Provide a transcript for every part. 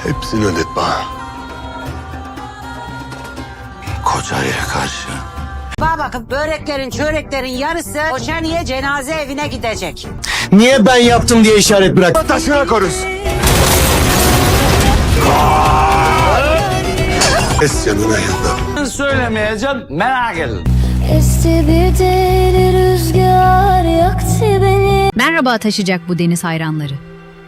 Hepsini ödet bana. Kocaya karşı. Bana bakın, böreklerin, çöreklerin yarısı Koçani'ye cenaze evine gidecek. Niye ben yaptım diye işaret bırak. Taşına koruz. Es yanına yandım. Söylemeyeceğim, merak edin. Esti bir deli rüzgar yaktı beni. Merhaba taşıyacak bu deniz hayranları.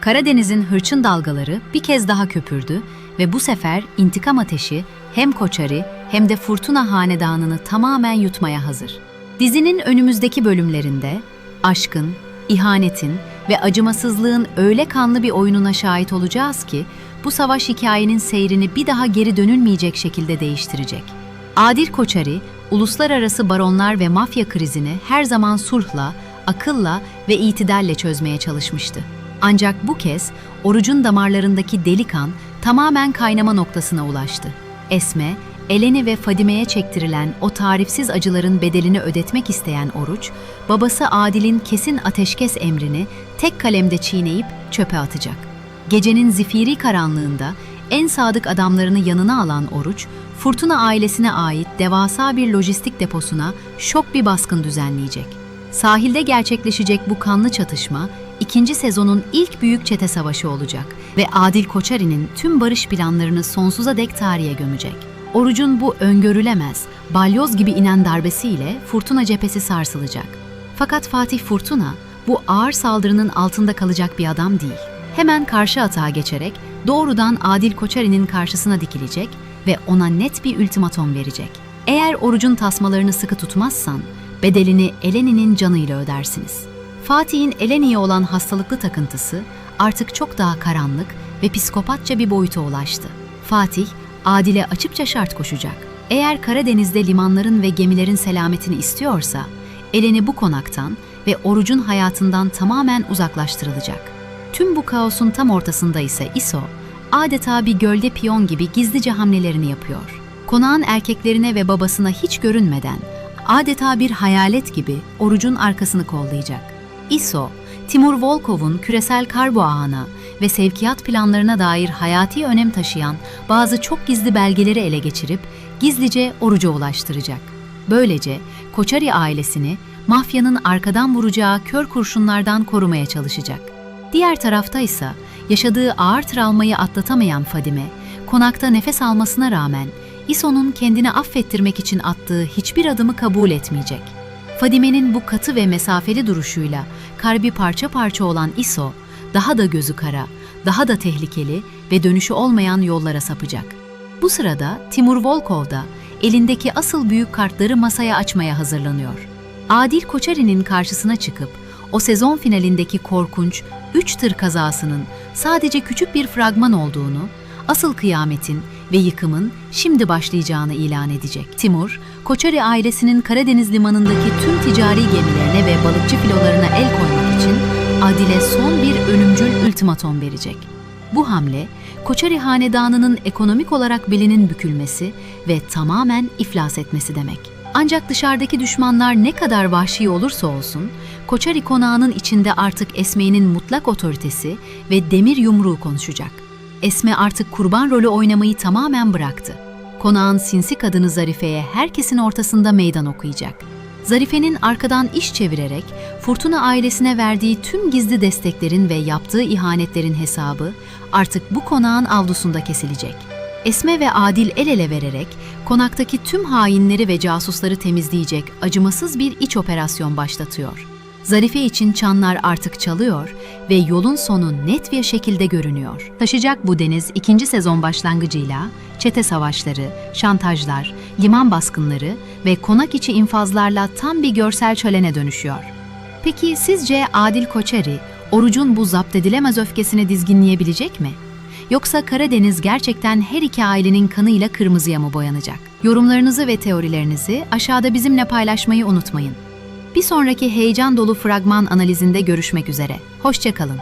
Karadeniz'in hırçın dalgaları bir kez daha köpürdü ve bu sefer intikam ateşi hem Koçari hem de Fırtına Hanedanı'nı tamamen yutmaya hazır. Dizinin önümüzdeki bölümlerinde aşkın, ihanetin ve acımasızlığın öyle kanlı bir oyununa şahit olacağız ki bu savaş hikayenin seyrini bir daha geri dönülmeyecek şekilde değiştirecek. Adil Koçari, uluslararası baronlar ve mafya krizini her zaman sulhla, akılla ve itidalle çözmeye çalışmıştı. Ancak bu kez Oruç'un damarlarındaki deli kan tamamen kaynama noktasına ulaştı. Esme, Eleni ve Fadime'ye çektirilen o tarifsiz acıların bedelini ödetmek isteyen Oruç, babası Adil'in kesin ateşkes emrini tek kalemde çiğneyip çöpe atacak. Gecenin zifiri karanlığında en sadık adamlarını yanına alan Oruç, Fırtına ailesine ait devasa bir lojistik deposuna şok bir baskın düzenleyecek. Sahilde gerçekleşecek bu kanlı çatışma, ikinci sezonun ilk büyük çete savaşı olacak ve Adil Koçari'nin tüm barış planlarını sonsuza dek tarihe gömecek. Oruç'un bu öngörülemez, balyoz gibi inen darbesiyle Fırtına cephesi sarsılacak. Fakat Fatih Fırtına, bu ağır saldırının altında kalacak bir adam değil. Hemen karşı atağa geçerek doğrudan Adil Koçari'nin karşısına dikilecek ve ona net bir ultimatom verecek. Eğer Oruç'un tasmalarını sıkı tutmazsan, bedelini Eleni'nin canıyla ödersiniz. Fatih'in Eleni'ye olan hastalıklı takıntısı artık çok daha karanlık ve psikopatça bir boyuta ulaştı. Fatih, Adil'e açıkça şart koşacak. Eğer Karadeniz'de limanların ve gemilerin selametini istiyorsa, Eleni bu konaktan ve Oruç'un hayatından tamamen uzaklaştırılacak. Tüm bu kaosun tam ortasında ise İso, adeta bir gölde piyon gibi gizlice hamlelerini yapıyor. Konağın erkeklerine ve babasına hiç görünmeden, adeta bir hayalet gibi Oruç'un arkasını kollayacak. İso, Timur Volkov'un küresel kargo ağına ve sevkiyat planlarına dair hayati önem taşıyan bazı çok gizli belgeleri ele geçirip gizlice Oruç'a ulaştıracak. Böylece Koçari ailesini mafyanın arkadan vuracağı kör kurşunlardan korumaya çalışacak. Diğer tarafta ise yaşadığı ağır travmayı atlatamayan Fadime, konakta nefes almasına rağmen İso'nun kendini affettirmek için attığı hiçbir adımı kabul etmeyecek. Fadime'nin bu katı ve mesafeli duruşuyla kalbi parça parça olan İso, daha da gözü kara, daha da tehlikeli ve dönüşü olmayan yollara sapacak. Bu sırada Timur Volkov da elindeki asıl büyük kartları masaya açmaya hazırlanıyor. Adil Koçari'nin karşısına çıkıp o sezon finalindeki korkunç 3 tır kazasının sadece küçük bir fragman olduğunu, asıl kıyametin ve yıkımın şimdi başlayacağını ilan edecek. Timur, Koçari ailesinin Karadeniz limanındaki tüm ticari gemilerine ve balıkçı filolarına el koymak için Adil'e son bir ölümcül ultimatom verecek. Bu hamle, Koçari hanedanının ekonomik olarak belinin bükülmesi ve tamamen iflas etmesi demek. Ancak dışarıdaki düşmanlar ne kadar vahşi olursa olsun, Koçari konağının içinde artık Esme'nin mutlak otoritesi ve demir yumruğu konuşacak. Esme artık kurban rolü oynamayı tamamen bıraktı. Konağın sinsi kadını Zarife'ye herkesin ortasında meydan okuyacak. Zarife'nin arkadan iş çevirerek Fırtına ailesine verdiği tüm gizli desteklerin ve yaptığı ihanetlerin hesabı artık bu konağın avlusunda kesilecek. Esme ve Adil el ele vererek konaktaki tüm hainleri ve casusları temizleyecek acımasız bir iç operasyon başlatıyor. Zarife için çanlar artık çalıyor ve yolun sonu net bir şekilde görünüyor. Taşıyacak bu deniz ikinci sezon başlangıcıyla çete savaşları, şantajlar, liman baskınları ve konak içi infazlarla tam bir görsel şölene dönüşüyor. Peki sizce Adil Koçari, Oruç'un bu zapt edilemez öfkesini dizginleyebilecek mi? Yoksa Karadeniz gerçekten her iki ailenin kanıyla kırmızıya mı boyanacak? Yorumlarınızı ve teorilerinizi aşağıda bizimle paylaşmayı unutmayın. Bir sonraki heyecan dolu fragman analizinde görüşmek üzere. Hoşça kalın.